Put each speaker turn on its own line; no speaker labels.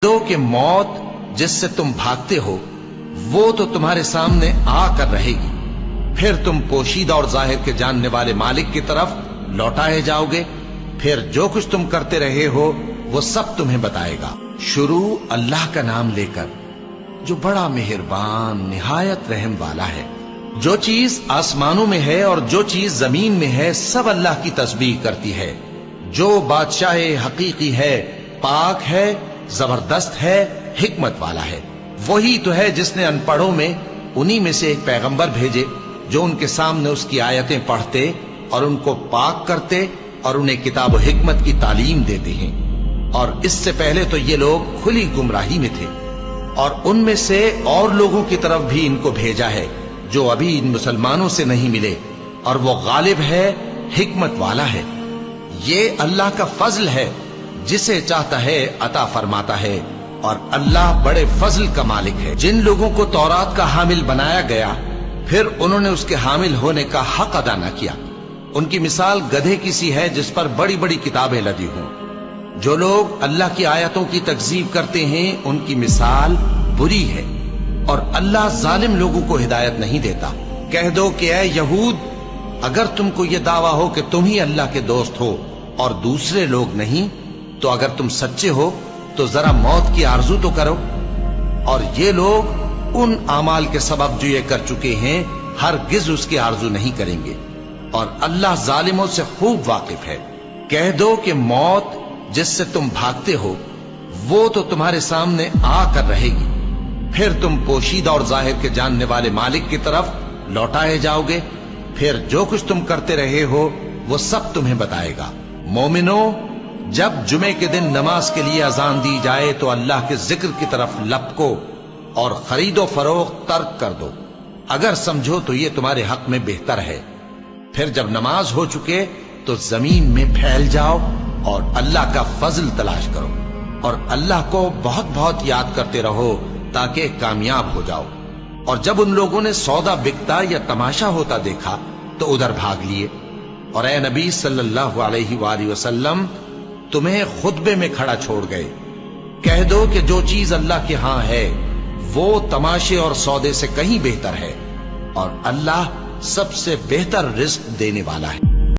दो कि मौत जिससे तुम भागते हो वो तो तुम्हारे सामने आकर रहेगी, फिर तुम पोशीदा और जाहिर के जानने वाले मालिक की तरफ लौटाए जाओगे, फिर जो कुछ तुम करते रहे हो वो सब तुम्हें बताएगा। शुरू अल्लाह का नाम लेकर जो बड़ा मेहरबान निहायत रहम वाला है। जो चीज आसमानों में है और जो चीज जमीन में है सब अल्लाह की तस्बीह करती है। जो बादशाह हकीकी है, पाक है, जबरदस्त है, हिकमत वाला है। वही तो है जिसने अनपढ़ों में उन्हीं में से एक पैगंबर भेजे जो उनके सामने उसकी आयतें पढ़ते और उनको पाक करते और उन्हें किताब और हिकमत की तालीम देते हैं। और इससे पहले तो ये लोग खुली गुमराही में थे और उनमें से और लोगों की तरफ भी इनको भेजा है जो अभी इन मुसलमानों से नहीं मिले, और वो गालिब है, हिकमत वाला है। ये अल्लाह का फजल है, जिसे चाहता है अता फरमाता है, और अल्लाह बड़े फजल का मालिक है। जिन लोगों को तौरात का हामिल बनाया गया फिर उन्होंने उसके हामिल होने का हक अदा न किया, उनकी मिसाल गधे की सी है जिस पर बड़ी बड़ी किताबें लदी हों। जो लोग अल्लाह की आयतों की तकजीब करते हैं उनकी मिसाल बुरी है, और अल्लाह जालिम लोगों को हिदायत नहीं देता। कह दो कि ऐ यहूद, अगर तुमको ये दावा हो कि तुम ही अल्लाह के दोस्त हो और दूसरे लोग नहीं, तो अगर तुम सच्चे हो तो जरा मौत की आरजू तो करो। और ये लोग उन अमाल के सबब जो ये कर चुके हैं हरगिज उसकी आरजू नहीं करेंगे, और अल्लाह जालिमों से खूब वाकिफ है। कह दो कि मौत जिससे तुम भागते हो वो तो तुम्हारे सामने आकर रहेगी, फिर तुम पोशीदा और जाहिर के जानने वाले मालिक की तरफ लौटाए जाओगे, फिर जो कुछ तुम करते रहे हो वो सब तुम्हें बताएगा। मोमिनो, जब जुमे के दिन नमाज के लिए अजान दी जाए तो अल्लाह के जिक्र की तरफ लपको और खरीदो फरोख्त तर्क कर दो, अगर समझो तो ये तुम्हारे हक में बेहतर है। फिर जब नमाज हो चुके तो जमीन में फैल जाओ और अल्लाह का फजल तलाश करो, और अल्लाह को बहुत बहुत याद करते रहो ताकि कामयाब हो जाओ। और जब उन लोगों ने सौदा बिकता या तमाशा होता देखा तो उधर भाग लिए। और ए नबी सल्लल्लाहु अलैहि वसल्लम, तुम्हें खुतबे में खड़ा छोड़ गए। कह दो कि जो चीज अल्लाह के हां है वो तमाशे और सौदे से कहीं बेहतर है, और अल्लाह सबसे बेहतर रिज्क देने वाला है।